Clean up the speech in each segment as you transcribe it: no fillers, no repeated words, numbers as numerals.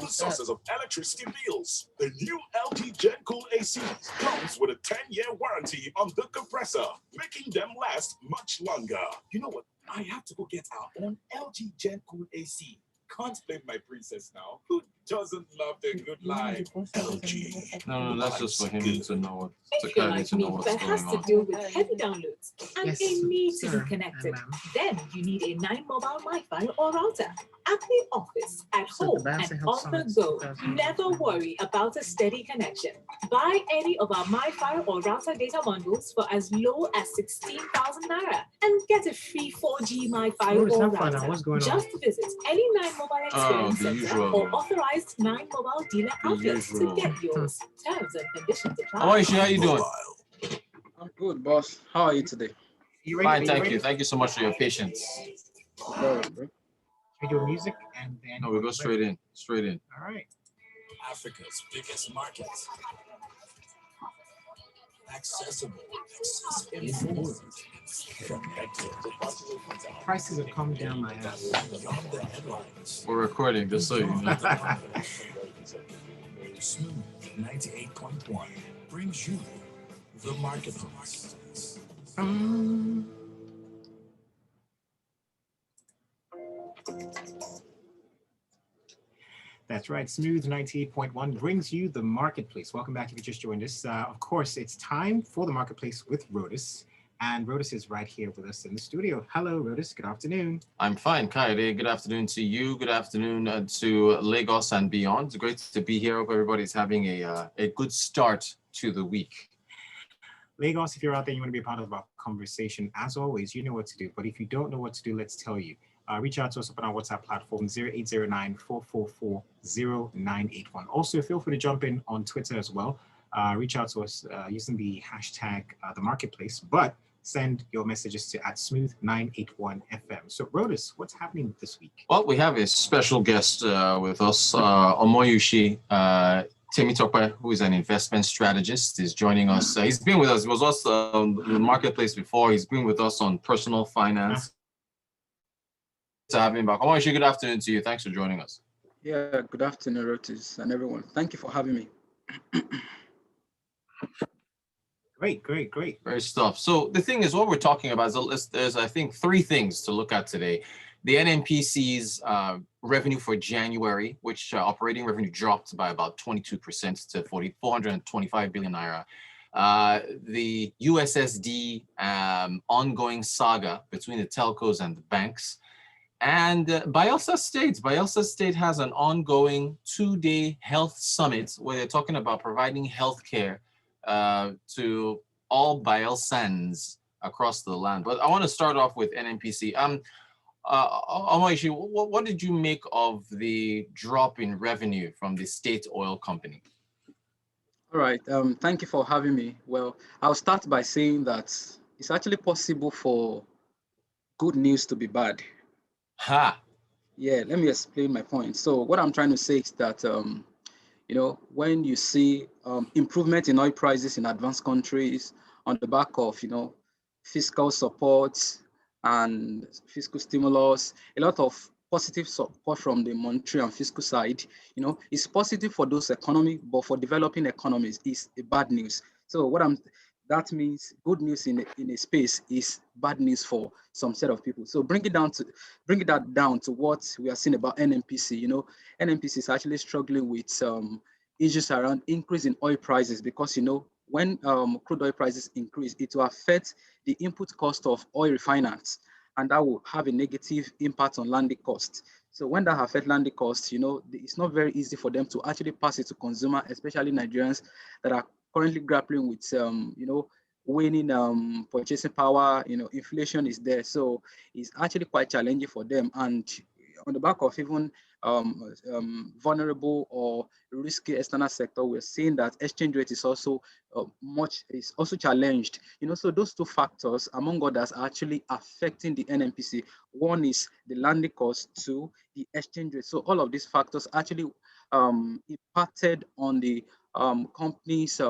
the sources of electricity bills. The new LG Gen Cool AC comes with a 10-year warranty on the compressor, making them last much longer. You know what? I have to go get our own LG Gen Cool AC. Can't blame my princess now. Who doesn't love their good life? LG. No, that's just for him to know what. If you're like me, that has to do with heavy downloads and a need to be connected. Then you need a 9 mobile Wi-Fi or router. At the office, at home, and on the go, never worry about a steady connection. Buy any of our MiFi or router data bundles for as low as 16,000 Naira and get a free 4G MiFi or router. Just visit any 9 mobile experience center or authorized 9 mobile dealer outlets to get yours. Terms and conditions apply. Omosuyi, how you doing? I'm good, boss. How are you today? Fine, thank you. Thank you so much for your patience. We do music and then no, we go straight in. All right. Africa's biggest market. Accessible, informed, connected. Prices have come down my ass. We're recording, just so you know. Smooth 98.1 brings you the marketplace. That's right. Smooth 98.1 brings you the marketplace. Welcome back if you just joined us. Of course, it's time for the marketplace with Rotus. And Rotus is right here with us in the studio. Hello, Rotus. Good afternoon. I'm fine, Kayode. Good afternoon to you. Good afternoon to Lagos and beyond. It's great to be here. Hope everybody's having a good start to the week. Lagos, if you're out there and you want to be a part of our conversation, as always, you know what to do. But if you don't know what to do, let's tell you. Reach out to us on our WhatsApp platform, 0809-444-0981. Also, feel free to jump in on Twitter as well. Reach out to us using the hashtag the marketplace, but send your messages to @smooth981FM. So, Rotus, what's happening this week? Well, we have a special guest with us, Omosuyi. Temitope, who is an investment strategist, is joining us. He's been with us. He was also on the marketplace before. He's been with us on personal finance. To have him back. Omosuyi, good afternoon to you. Thanks for joining us. Yeah, good afternoon, Rotus and everyone. Thank you for having me. Great. Great stuff. So the thing is, what we're talking about is there's, I think, 3 things to look at today. The NNPC's revenue for January, which operating revenue dropped by about 22% to 425 billion naira. The USSD ongoing saga between the telcos and the banks. And Bayelsa State has an ongoing 2-day health summit where they're talking about providing healthcare to all Bayelsans across the land. But I want to start off with NNPC. Omosuyi, what did you make of the drop in revenue from the state oil company? All right. Thank you for having me. Well, I'll start by saying that it's actually possible for good news to be bad. Ha! Yeah, let me explain my point. So what I'm trying to say is that, when you see improvement in oil prices in advanced countries on the back of, fiscal support and fiscal stimulus, a lot of positive support from the monetary and fiscal side, it's positive for those economies, but for developing economies is a bad news. So that means good news in a space is bad news for some set of people. So bring that down to what we are seeing about NNPC. NNPC is actually struggling with issues around increase in oil prices because when crude oil prices increase, it will affect the input cost of oil refiners, and that will have a negative impact on landing costs. So when that affects landing costs, it's not very easy for them to actually pass it to consumer, especially Nigerians that are currently grappling with, waning purchasing power. Inflation is there, so it's actually quite challenging for them. And on the back of even vulnerable or risky external sector, we're seeing that exchange rate is also challenged. So those 2 factors, among others, are actually affecting the NNPC. One is the landing cost, 2, the exchange rate. So all of these factors actually impacted on the company's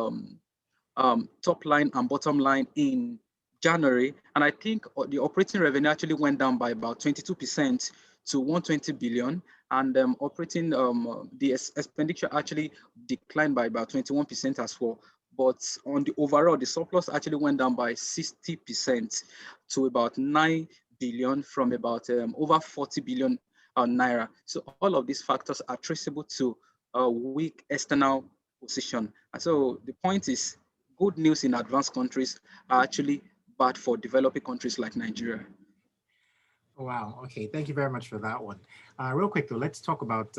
top line and bottom line in January. And I think the operating revenue actually went down by about 22% to 120 billion, and operating the expenditure actually declined by about 21% as well. But on the overall, the surplus actually went down by 60% to about 9 billion from about over 40 billion naira. So all of these factors are traceable to a weak external position. And so the point is, good news in advanced countries are actually bad for developing countries like Nigeria. Wow. Okay. Thank you very much for that one. Real quick though, let's talk about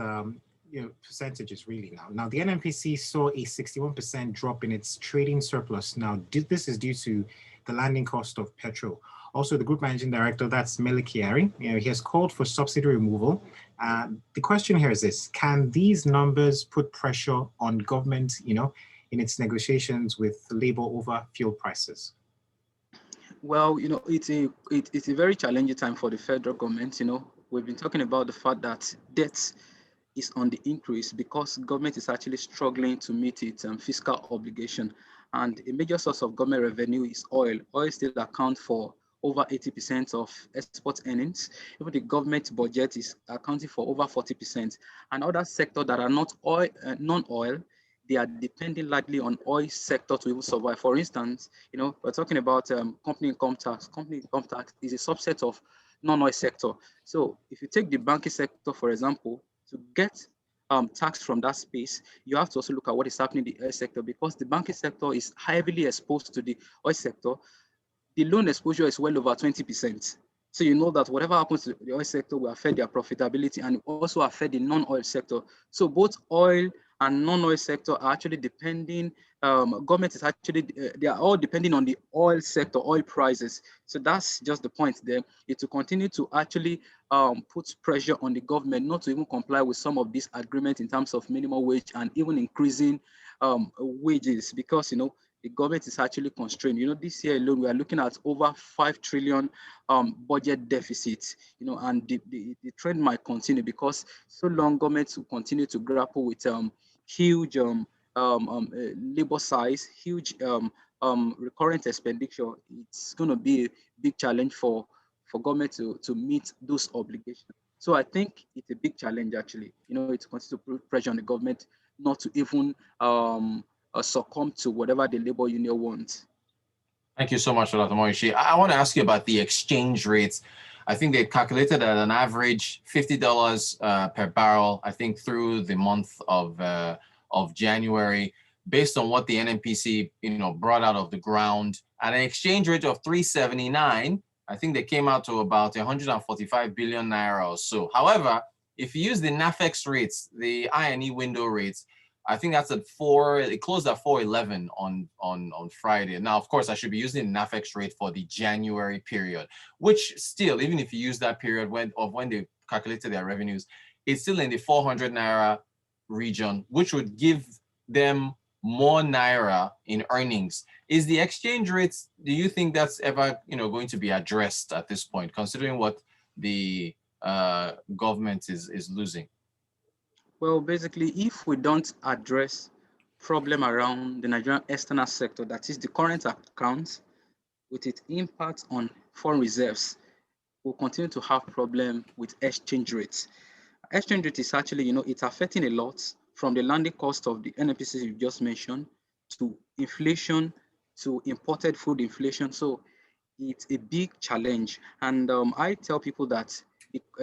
percentages really now. Now the NNPC saw a 61% drop in its trading surplus. Now this is due to the landing cost of petrol. Also, the group managing director, that's Melikiari, he has called for subsidy removal. The question here is this: can these numbers put pressure on government, in its negotiations with labor over fuel prices? Well, it's a very challenging time for the federal government. We've been talking about the fact that debt is on the increase because government is actually struggling to meet its fiscal obligation. And a major source of government revenue is oil. Oil still accounts for over 80% of export earnings. Even the government budget is accounting for over 40%. And other sectors that are not oil, non-oil, they are depending largely on oil sector to even survive. For instance, we're talking about company income tax. Company income tax is a subset of non-oil sector. So if you take the banking sector, for example, to get tax from that space, you have to also look at what is happening in the oil sector, because the banking sector is heavily exposed to the oil sector. The loan exposure is well over 20%. So you know that whatever happens to the oil sector will affect their profitability and also affect the non-oil sector. So both oil and non-oil sector are actually depending, government is actually, they are all depending on the oil sector, oil prices. So that's just the point there. It will continue to actually put pressure on the government not to even comply with some of these agreements in terms of minimum wage and even increasing wages, because, the government is actually constrained. This year alone, we are looking at over 5 trillion budget deficit, and the trend might continue because so long governments will continue to grapple with huge labor size, huge recurrent expenditure. It's going to be a big challenge for government to meet those obligations. So I think it's a big challenge actually, to continue to put pressure on the government not to even succumb to whatever the labor union wants. Thank you so much for that, Omosuyi. I want to ask you about the exchange rates. I think they calculated at an average $50 per barrel, I think through the month of January, based on what the NNPC brought out of the ground, at an exchange rate of 379. I think they came out to about 145 billion naira or so. However, if you use the NAFEX rates, the I&E window rates, I think that's at 4. It closed at 411 on Friday. Now, of course, I should be using the NAFEX rate for the January period, which still, even if you use that period when they calculated their revenues, it's still in the 400 naira region, which would give them more naira in earnings. Is the exchange rates, do you think that's ever going to be addressed at this point, considering what the government is losing? Well, basically, if we don't address problem around the Nigerian external sector, that is the current account, with its impact on foreign reserves, we'll continue to have problem with exchange rates. Exchange rate is actually, it's affecting a lot, from the landing cost of the NNPC you just mentioned to inflation, to imported food inflation. So it's a big challenge. And I tell people that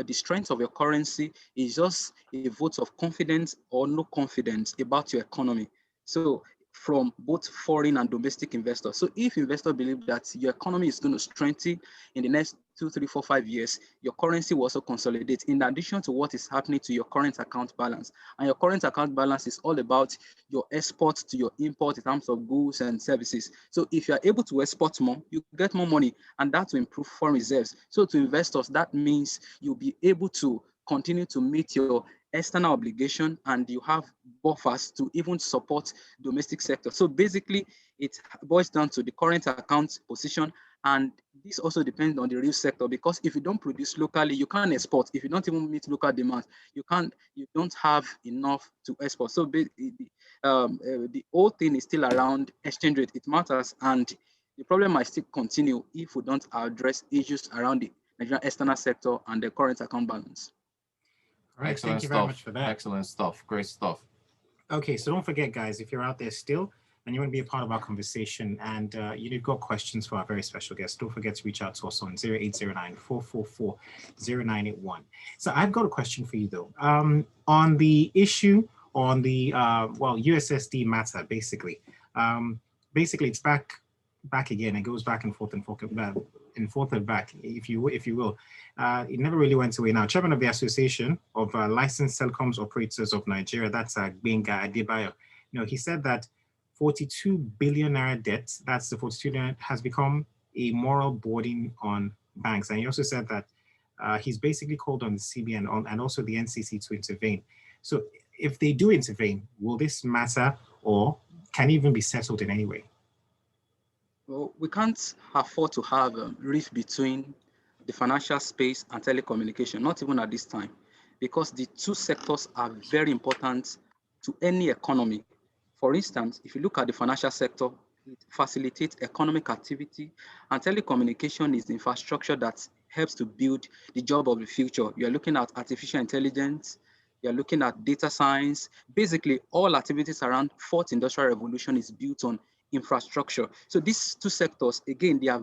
the strength of your currency is just a vote of confidence or no confidence about your economy. So from both foreign and domestic investors. So if investors believe that your economy is going to strengthen in the next 2, 3, 4, 5 years, your currency will also consolidate in addition to what is happening to your current account balance. And your current account balance is all about your export to your import in terms of goods and services. So if you are able to export more, you get more money, and that will improve foreign reserves. So to investors, that means you'll be able to continue to meet your external obligation, and you have buffers to even support domestic sector. So basically, it boils down to the current account position, and this also depends on the real sector, because if you don't produce locally, you can't export. If you don't even meet local demand, you don't have enough to export. So the whole thing is still around exchange rate. It matters, and the problem might still continue if we don't address issues around the Nigerian external sector, and the current account balance. All right, Excellent thank you very stuff. much for that. Excellent stuff. Great stuff. Okay, so don't forget, guys, if you're out there still and you want to be a part of our conversation and you've got questions for our very special guest, don't forget to reach out to us on 0809-444-0981. So I've got a question for you, though. On the issue, on the, USSD matter, basically. Basically, it's back again. It goes back and forth and forth and back, if you will. It never really went away. Now, chairman of the Association of Licensed Telecoms Operators of Nigeria, that's Benga Adebayo. He said that 42 billion naira debt, that's the 42 billion, has become a moral burden on banks. And he also said that he's basically called on the CBN and also the NCC to intervene. So if they do intervene, will this matter or can it even be settled in any way? Well, we can't afford to have a rift between the financial space and telecommunication, not even at this time, because the two sectors are very important to any economy. For instance, if you look at the financial sector, it facilitates economic activity, and telecommunication is the infrastructure that helps to build the job of the future. You're looking at artificial intelligence, you're looking at data science. Basically, all activities around fourth industrial revolution is built on infrastructure. So these two sectors, again, they are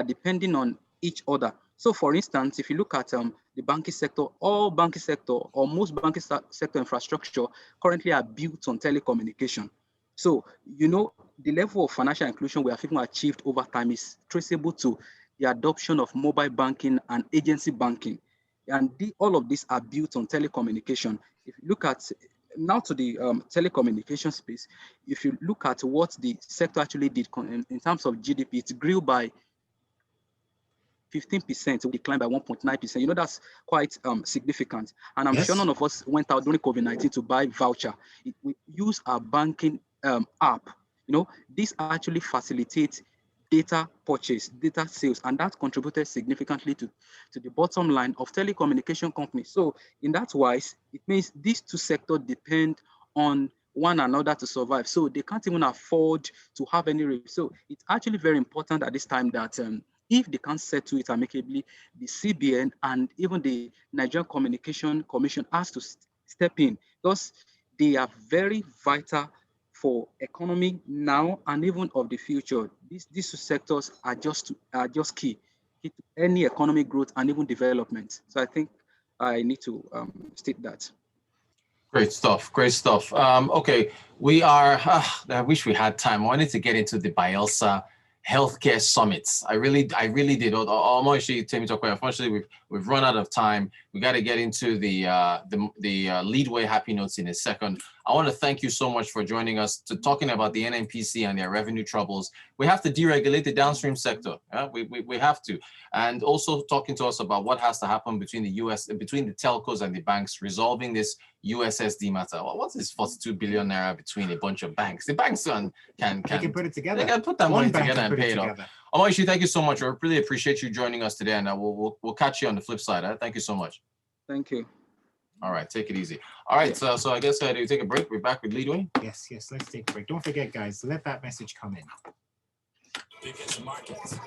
depending on each other. So for instance, if you look at the banking sector, all banking sector or most banking sector infrastructure currently are built on telecommunication. So, the level of financial inclusion we have even achieved over time is traceable to the adoption of mobile banking and agency banking. And all of these are built on telecommunication. If you look at now to the telecommunication space, if you look at what the sector actually did in terms of GDP, it grew by 15%, declined by 1.9%. That's quite significant. And I'm sure none of us went out during COVID-19 to buy voucher. We use our banking app. This actually facilitates data purchase, data sales, and that contributed significantly to the bottom line of telecommunication companies. So in that wise, it means these two sectors depend on one another to survive. So they can't even afford to have any risk. So it's actually very important at this time that if they can't settle it amicably, the CBN and even the Nigerian Communication Commission has to step in, because they are very vital for economy now and even of the future. These two sectors are just key to any economic growth and even development. So I think I need to state that. Great stuff. Great stuff. Okay, we are. I wish we had time. I wanted to get into the Bayelsa healthcare summits. I really did. Omosuyi, Temitope, unfortunately, we've run out of time. We got to get into the leadway happy notes in a second. I want to thank you so much for joining us to talking about the NNPC and their revenue troubles. We have to deregulate the downstream sector. We have to, and also talking to us about what has to happen between the telcos and the banks resolving this USSD matter. Well, what's this 42 billion naira between a bunch of banks? The banks can put it together. They can put that money together and pay it off. Omosuyi, thank you so much. I really appreciate you joining us today, and we'll catch you on the flip side. Thank you so much. Thank you. All right, take it easy. All right, so I guess do we take a break? We're back with Leadway. Yes, let's take a break. Don't forget, guys, let that message come in. Biggest markets,